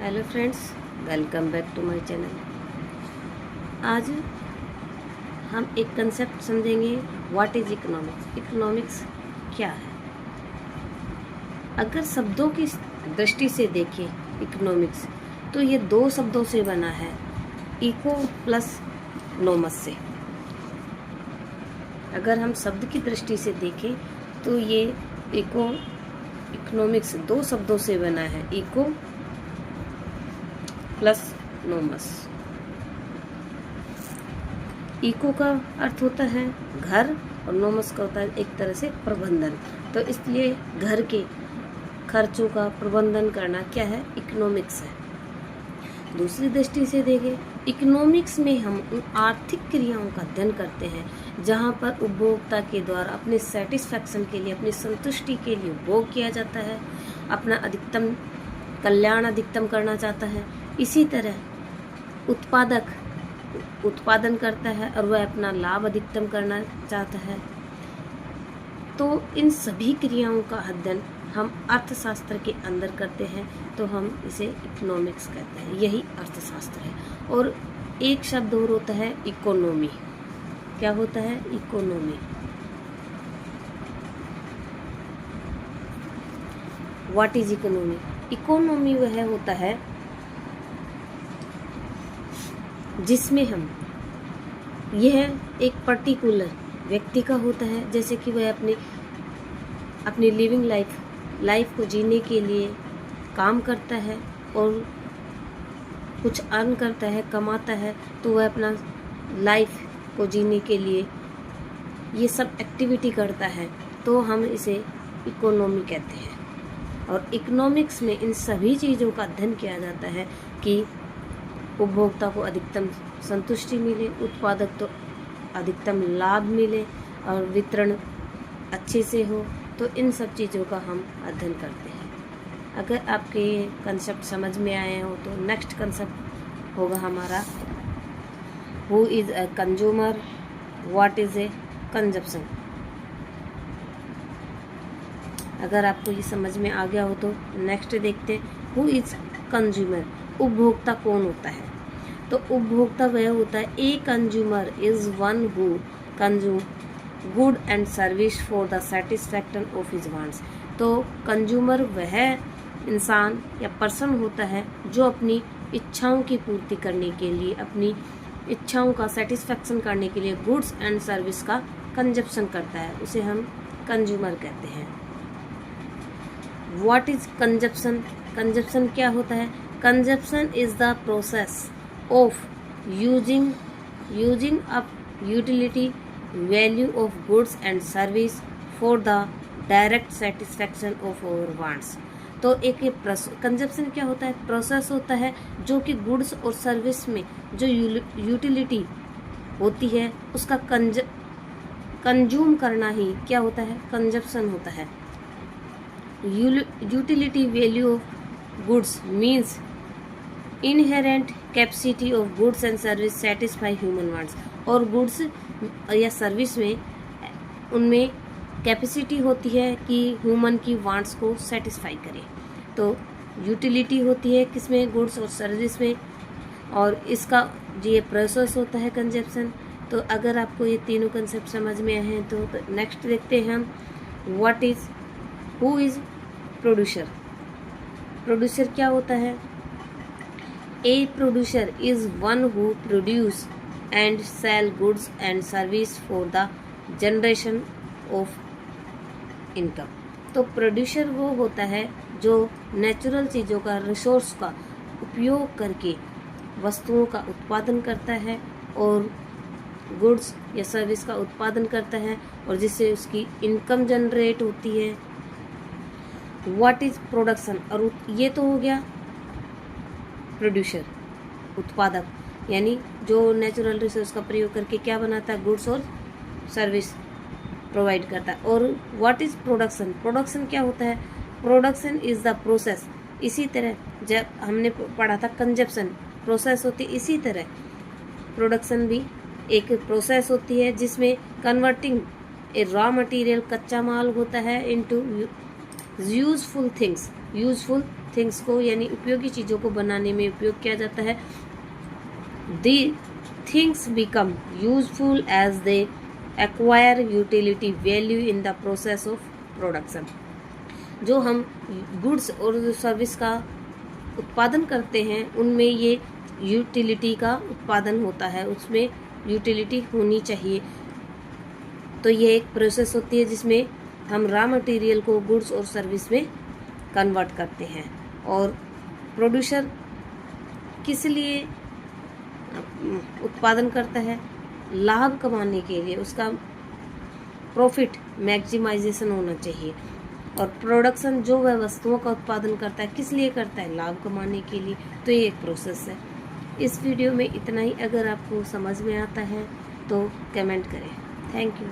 Hello friends, welcome back to my channel. आज हम एक कंसेप्ट समझेंगे, व्हाट इज इकोनॉमिक्स। इकोनॉमिक्स क्या है? अगर शब्दों की दृष्टि से देखें इकोनॉमिक्स, तो ये दो शब्दों से बना है, इको प्लस नोमस से। अगर हम शब्द की दृष्टि से देखें तो ये इकोनॉमिक्स दो शब्दों से बना है, इको प्लस नोमस। इको का अर्थ होता है घर और नोमस का होता है एक तरह से प्रबंधन। तो इसलिए घर के खर्चों का प्रबंधन करना क्या है? इकोनॉमिक्स है। दूसरी दृष्टि से देखें, इकोनॉमिक्स में हम उन आर्थिक क्रियाओं का अध्ययन करते हैं जहां पर उपभोक्ता के द्वारा अपने सेटिस्फैक्शन के लिए, अपनी संतुष्टि के लिए उपभोग किया जाता है, अपना अधिकतम कल्याण अधिकतम करना चाहता है। इसी तरह उत्पादक उत्पादन करता है और वह अपना लाभ अधिकतम करना चाहता है। तो इन सभी क्रियाओं का अध्ययन हम अर्थशास्त्र के अंदर करते हैं, तो हम इसे इकोनॉमिक्स कहते हैं। यही अर्थशास्त्र है। और एक शब्द और होता है इकोनॉमी। क्या होता है? Economy. What is economy? Economy वह होता है जिसमें हम, यह एक पर्टिकुलर व्यक्ति का होता है, जैसे कि वह अपनी लिविंग लाइफ को जीने के लिए काम करता है और कुछ अर्न करता है, कमाता है, तो वह अपना लाइफ को जीने के लिए ये सब एक्टिविटी करता है, तो हम इसे इकोनॉमी कहते हैं। और इकोनॉमिक्स में इन सभी चीज़ों का अध्ययन किया जाता है कि उपभोक्ता को अधिकतम संतुष्टि मिले, उत्पादक तो अधिकतम लाभ मिले और वितरण अच्छे से हो। तो इन सब चीज़ों का हम अध्ययन करते हैं। अगर आपके ये कंसेप्ट समझ में आए हो तो नेक्स्ट कंसेप्ट होगा हमारा, who is a consumer, what is a consumption. अगर आपको ये समझ में आ गया हो तो नेक्स्ट देखते हैं, हु इज़ कंज्यूमर। उपभोक्ता कौन होता है? तो उपभोक्ता वह होता है, a consumer is one who consume good and service for the satisfaction of his wants. तो कंज्यूमर वह इंसान या पर्सन होता है जो अपनी इच्छाओं की पूर्ति करने के लिए, अपनी इच्छाओं का सेटिस्फैक्शन करने के लिए गुड्स एंड सर्विस का कंजप्शन करता है, उसे हम कंज्यूमर कहते हैं। What is consumption? कंजप्शन क्या होता है? Consumption is the process of using up utility value of goods and service for the direct satisfaction of our wants। तो एक कंजप्शन क्या होता है? प्रोसेस होता है जो कि गुड्स और सर्विस में जो यूटिलिटी होती है उसका कंज्यूम करना ही क्या होता है? कंजप्शन होता है। Utility value of goods means inherent capacity of goods and service satisfy human wants. और गुड्स या सर्विस में उनमें कैपेसिटी होती है कि ह्यूमन की वांट्स को सेटिस्फाई करे। तो यूटिलिटी होती है किसमें? गुड्स और सर्विस में। और इसका ये प्रोसेस होता है कंजप्शन। तो अगर आपको ये तीनों कंसेप्ट समझ में आए हैं तो नेक्स्ट देखते हैं हम, what is, who is producer. Producer क्या होता है? A producer is one who produce and sell goods and service for the generation of income। तो प्रोड्यूसर वो होता है जो नेचुरल चीज़ों का, रिसोर्स का उपयोग करके वस्तुओं का उत्पादन करता है और गुड्स या सर्विस का उत्पादन करता है और जिससे उसकी इनकम जनरेट होती है। What is production? और ये तो हो गया प्रोड्यूसर, उत्पादक, यानी जो नेचुरल रिसोर्स का प्रयोग करके क्या बनाता है? गुड्स और सर्विस प्रोवाइड करता है। और व्हाट इज प्रोडक्शन? प्रोडक्शन क्या होता है? Production is the process. इसी तरह जब हमने पढ़ा था कंजप्शन प्रोसेस होती है, इसी तरह प्रोडक्शन भी एक प्रोसेस होती है जिसमें कन्वर्टिंग ए रॉ मटेरियल, कच्चा माल होता है, इनटू यूजफुल थिंग्स को यानी उपयोगी चीज़ों को बनाने में उपयोग किया जाता है। The things become useful as they acquire utility value in the process of production. जो हम गुड्स और सर्विस का उत्पादन करते हैं उनमें ये यूटिलिटी का उत्पादन होता है, उसमें यूटिलिटी होनी चाहिए। तो ये एक प्रोसेस होती है जिसमें हम रॉ मटेरियल को गुड्स और सर्विस में कन्वर्ट करते हैं। और प्रोड्यूसर किस लिए उत्पादन करता है? लाभ कमाने के लिए, उसका प्रॉफिट मैक्सिमाइजेशन होना चाहिए। और प्रोडक्शन जो वह वस्तुओं का उत्पादन करता है किस लिए करता है? लाभ कमाने के लिए। तो ये एक प्रोसेस है। इस वीडियो में इतना ही। अगर आपको समझ में आता है तो कमेंट करें। Thank you.